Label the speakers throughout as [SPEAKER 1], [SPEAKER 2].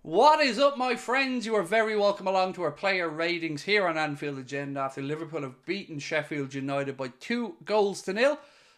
[SPEAKER 1] What is up, my friends? You are very welcome along to our player ratings here on Anfield Agenda after Liverpool have beaten Sheffield United by 2-0.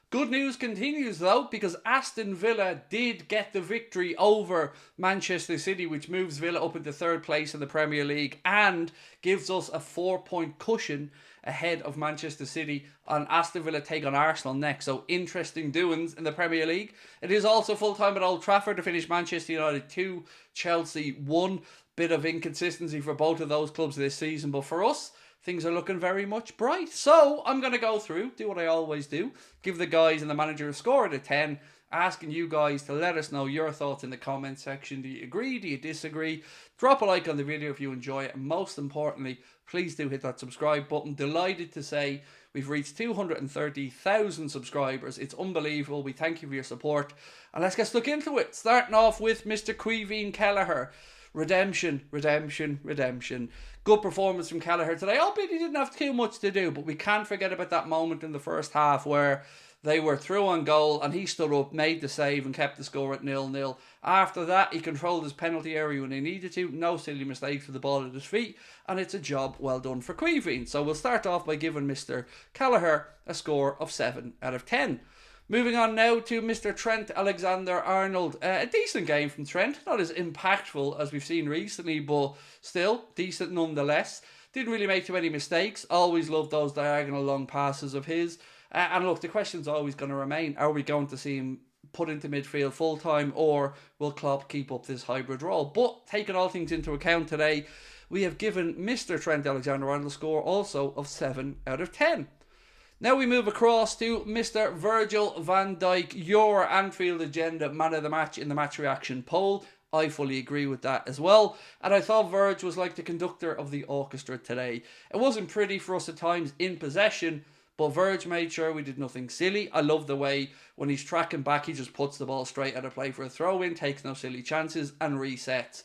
[SPEAKER 1] Good news continues though, because Aston Villa did get the victory over Manchester City, which moves Villa up into third place in the Premier League and gives us a 4-point cushion ahead of Manchester City. On Aston Villa take on Arsenal next, so interesting doings in the Premier League. It is also full time at Old Trafford to finish Manchester United 2, Chelsea 1. Bit of inconsistency for both of those clubs this season, but for us, things are looking very much bright. So I'm going to go through, do what I always do, give the guys and the manager a score out of 10, asking you guys to let us know your thoughts in the comment section. Do you agree? Do you disagree? Drop a like on the video if you enjoy it, and most importantly, please do hit that subscribe button. Delighted to say we've reached 230,000 subscribers. It's unbelievable. We thank you for your support, and let's get stuck into it. Starting off with Mr. Caoimhín Kelleher. Redemption. Good performance from Kelleher today, albeit he didn't have too much to do, but we can't forget about that moment in the first half where they were through on goal and he stood up, made the save and kept the score at 0-0. After that, he controlled his penalty area when he needed to. No silly mistakes with the ball at his feet, and it's a job well done for Caoimhín. So we'll start off by giving Mr. Kelleher a score of 7 out of 10. Moving on now to Mr. Trent Alexander-Arnold. A decent game from Trent. Not as impactful as we've seen recently, but still decent nonetheless. Didn't really make too many mistakes. Always loved those diagonal long passes of his. And look, the question's always going to remain. Are we going to see him put into midfield full-time, or will Klopp keep up this hybrid role? But taking all things into account today, we have given Mr. Trent Alexander-Arnold a score also of 7 out of 10. Now we move across to Mr. Virgil van Dijk, your Anfield Agenda man of the match in the match reaction poll. I fully agree with that as well. And I thought Virg was like the conductor of the orchestra today. It wasn't pretty for us at times in possession, but Virg made sure we did nothing silly. I love the way when he's tracking back, he just puts the ball straight out of play for a throw-in, takes no silly chances and resets.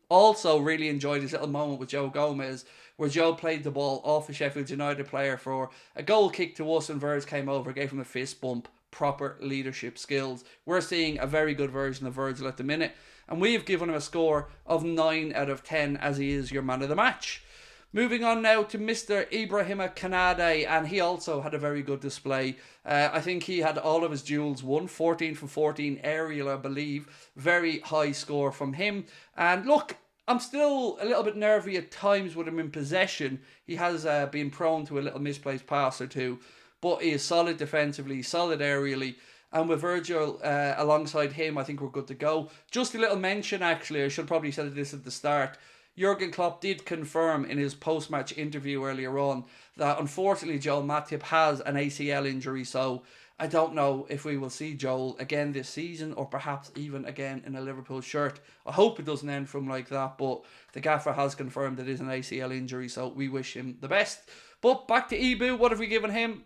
[SPEAKER 1] Also really enjoyed his little moment with Joe Gomez, where Joe played the ball off a Sheffield United player for a goal kick to us, and Virg came over, gave him a fist bump. Proper leadership skills. We're seeing a very good version of Virgil at the minute, and we have given him a score of 9 out of 10 as he is your man of the match. Moving on now to Mr. Ibrahima Kanade, and he also had a very good display. I think he had all of his duels won, 14 from 14 aerial, I believe. Very high score from him. And look, I'm still a little bit nervy at times with him in possession. He has been prone to a little misplaced pass or two, but he is solid defensively, solid aerially. And with Virgil alongside him, I think we're good to go. Just a little mention, actually, I should probably said this at the start. Jurgen Klopp did confirm in his post-match interview earlier on that unfortunately Joel Matip has an ACL injury, so I don't know if we will see Joel again this season or perhaps even again in a Liverpool shirt. I hope it doesn't end from like that, but the gaffer has confirmed it is an ACL injury, so we wish him the best. But back to Ibu, what have we given him?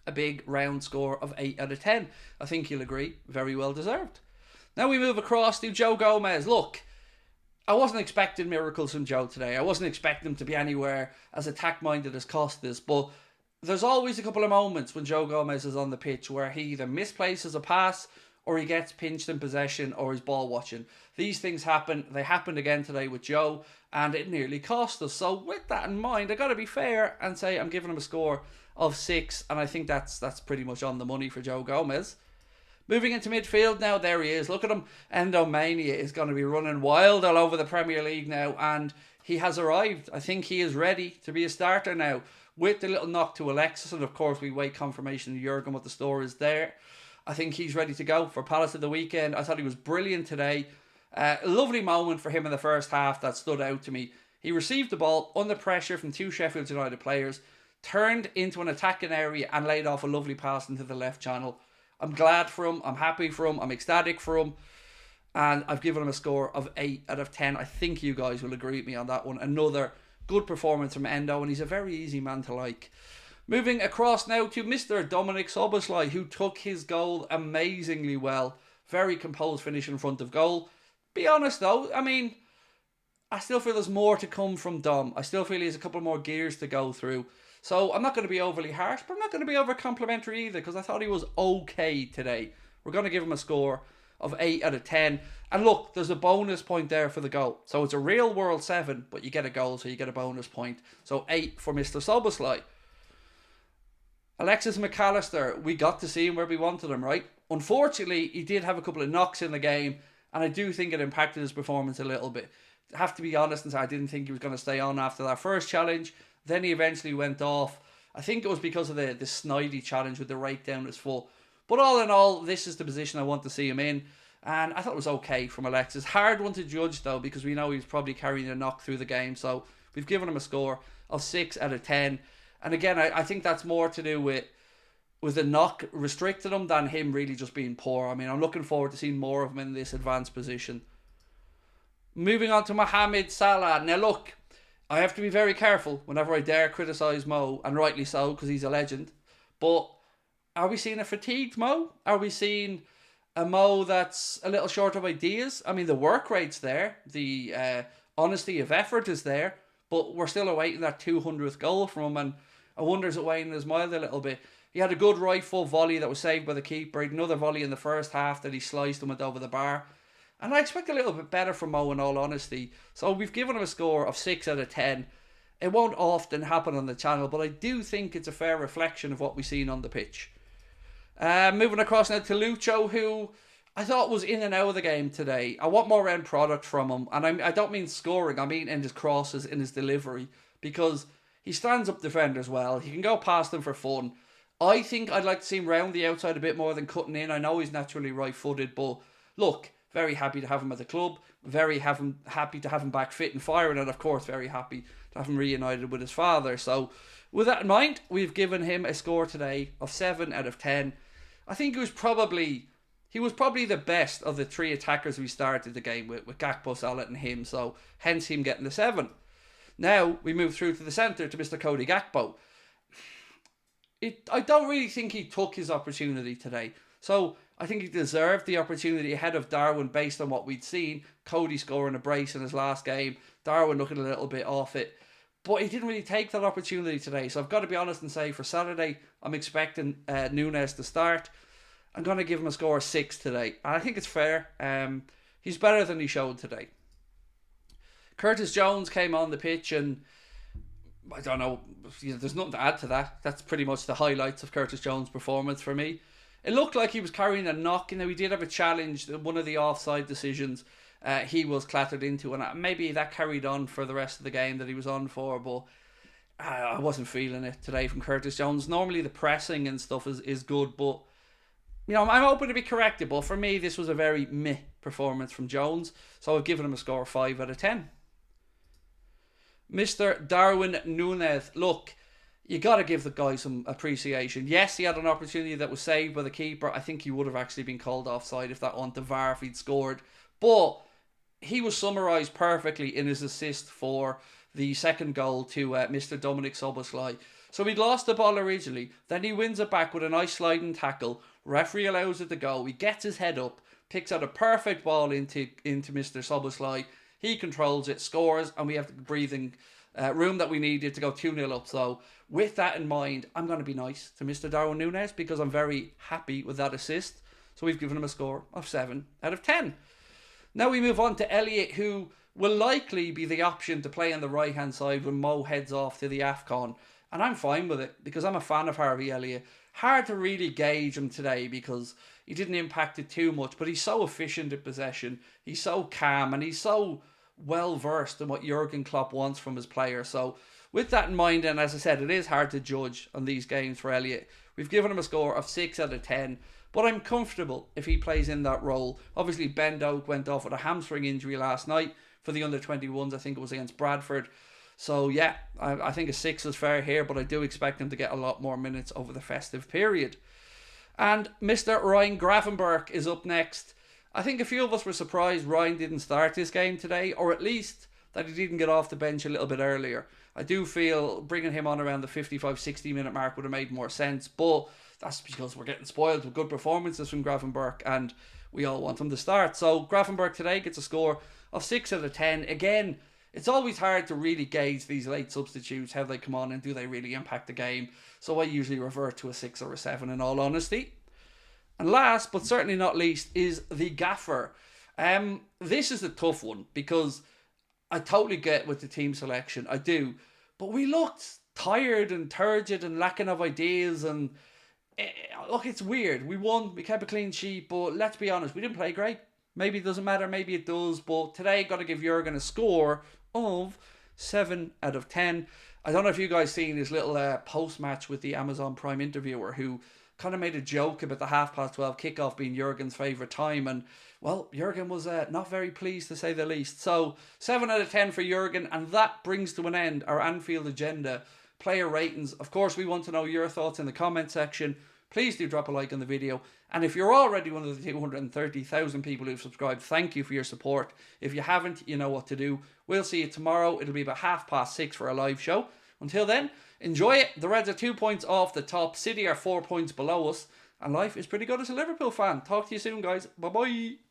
[SPEAKER 1] A big round score of 8 out of 10. I think you'll agree, very well deserved. Now we move across to Joe Gomez. Look, I wasn't expecting miracles from Joe today. I wasn't expecting him to be anywhere as attack-minded as Costas, but there's always a couple of moments when Joe Gomez is on the pitch where he either misplaces a pass or he gets pinched in possession or is ball watching. These things happen. They happened again today with Joe, and it nearly cost us. So with that in mind, I got to be fair and say I'm giving him a score of 6, and I think that's pretty much on the money for Joe Gomez. Moving into midfield now, there he is. Look at him. ENDO Mania is going to be running wild all over the Premier League now, and he has arrived. I think he is ready to be a starter now with the little knock to Alexis, and of course we wait confirmation of Jurgen what the score is there. I think he's ready to go for Palace of the weekend. I thought he was brilliant today. A lovely moment for him in the first half that stood out to me. He received the ball under pressure from 2 Sheffield United players, turned into an attacking area and laid off a lovely pass into the left channel. I'm glad for him, I'm happy for him, I'm ecstatic for him, and I've given him a score of 8 out of 10. I think you guys will agree with me on that one. Another good performance from Endo, and he's a very easy man to like. Moving across now to Mr. Dominic Szoboszlai, who took his goal amazingly well. Very composed finish in front of goal. Be honest though, I mean, I still feel there's more to come from Dom. I still feel he has a couple more gears to go through. So I'm not going to be overly harsh, but I'm not going to be over complimentary either, because I thought he was okay today. We're going to give him a score of 8 out of 10. And look, there's a bonus point there for the goal. So it's a real world 7, but you get a goal, so you get a bonus point. So 8 for Mr. Szoboszlai. Alexis McAllister, we got to see him where we wanted him, right? Unfortunately, he did have a couple of knocks in the game, and I do think it impacted his performance a little bit. I have to be honest and say I didn't think he was going to stay on after that first challenge. Then he eventually went off. I think it was because of the snidey challenge with the rake down his foot. But all in all, this is the position I want to see him in. And I thought it was okay from Alexis. Hard one to judge, though, because we know he's probably carrying a knock through the game. So we've given him a score of 6 out of 10. And again, I think that's more to do with the knock restricting him than him really just being poor. I mean, I'm looking forward to seeing more of him in this advanced position. Moving on to Mohamed Salah. Now, look, I have to be very careful whenever I dare criticise Mo, and rightly so, because he's a legend. But are we seeing a fatigued Mo? Are we seeing a Mo that's a little short of ideas? I mean, the work rate's there. The honesty of effort is there. But we're still awaiting that 200th goal from him. And I wonder, is it weighing his mind a little bit? He had a good right full volley that was saved by the keeper. He had another volley in the first half that he sliced and went over the bar. And I expect a little bit better from Mo, in all honesty. So we've given him a score of 6 out of 10. It won't often happen on the channel, but I do think it's a fair reflection of what we've seen on the pitch. Moving across now to Lucho, who I thought was in and out of the game today. I want more end product from him. And I don't mean scoring, I mean in his crosses, in his delivery. Because he stands up defenders well. He can go past them for fun. I think I'd like to see him round the outside a bit more than cutting in. I know he's naturally right-footed, but look, very happy to have him at the club. Very happy to have him back fit and firing. And of course, very happy to have him reunited with his father. So with that in mind, we've given him a score today of 7 out of 10. I think he was probably the best of the 3 attackers we started the game with Gakpo, Salah and him. So hence him getting the 7. Now we move through to the centre to Mr. Cody Gakpo. I don't really think he took his opportunity today. So I think he deserved the opportunity ahead of Darwin based on what we'd seen. Cody scoring a brace in his last game. Darwin looking a little bit off it. But he didn't really take that opportunity today. So I've got to be honest and say for Saturday, I'm expecting Núñez to start. I'm going to give him a score of 6 today. And I think it's fair. He's better than he showed today. Curtis Jones came on the pitch and I don't know, there's nothing to add to that. That's pretty much the highlights of Curtis Jones' performance for me. It looked like he was carrying a knock. You know, he did have a challenge, one of the offside decisions he was clattered into, and maybe that carried on for the rest of the game that he was on for, but I wasn't feeling it today from Curtis Jones. Normally the pressing and stuff is good, but you know, I'm hoping to be corrected, but for me this was a very meh performance from Jones, so I've given him a score of 5 out of 10. Mr. Darwin Núñez, look, you got to give the guy some appreciation. Yes, he had an opportunity that was saved by the keeper. I think he would have actually been called offside if that went to VAR if he'd scored. But he was summarised perfectly in his assist for the second goal to Mr. Dominik Szoboszlai. So he'd lost the ball originally. Then he wins it back with a nice sliding tackle. Referee allows it to go. He gets his head up, picks out a perfect ball into Mr. Szoboszlai. He controls it, scores, and we have the breathing room that we needed to go 2-0 up. So with that in mind, I'm going to be nice to Mr. Darwin Núñez because I'm very happy with that assist. So we've given him a score of 7 out of 10. Now we move on to Elliott, who will likely be the option to play on the right-hand side when Mo heads off to the AFCON. And I'm fine with it because I'm a fan of Harvey Elliott. Hard to really gauge him today because he didn't impact it too much, but he's so efficient in possession. He's so calm and he's so well versed in what Jurgen Klopp wants from his players. So with that in mind, and as I said, it is hard to judge on these games for Elliott. We've given him a score of 6 out of 10, but I'm comfortable if he plays in that role. Obviously, Ben Doak went off with a hamstring injury last night for the under-21s. I think it was against Bradford. So yeah, I think a 6 is fair here, but I do expect him to get a lot more minutes over the festive period. And Mr. Ryan Gravenberch is up next. I think a few of us were surprised Ryan didn't start this game today, or at least that he didn't get off the bench a little bit earlier. I do feel bringing him on around the 55-60 minute mark would have made more sense, but that's because we're getting spoiled with good performances from Gravenberch and we all want him to start. So Gravenberch today gets a score of 6 out of 10. Again, it's always hard to really gauge these late substitutes, how they come on and do they really impact the game. So I usually revert to a 6 or a 7 in all honesty. And last, but certainly not least, is the gaffer. This is a tough one because I totally get with the team selection. I do. But we looked tired and turgid and lacking of ideas. And look, it's weird. We won. We kept a clean sheet. But let's be honest, we didn't play great. Maybe it doesn't matter. Maybe it does. But today, got to give Jurgen a score of 7 out of 10. I don't know if you guys seen his little post-match with the Amazon Prime interviewer who kind of made a joke about the 12:30 kickoff being Jurgen's favourite time. And, well, Jurgen was not very pleased, to say the least. So, 7 out of 10 for Jurgen. And that brings to an end our Anfield Agenda player ratings. Of course, we want to know your thoughts in the comment section. Please do drop a like on the video. And if you're already one of the 230,000 people who've subscribed, thank you for your support. If you haven't, you know what to do. We'll see you tomorrow. It'll be about 6:30 for a live show. Until then, enjoy it. The Reds are 2 points off the top. City are 4 points below us. And life is pretty good as a Liverpool fan. Talk to you soon, guys. Bye-bye.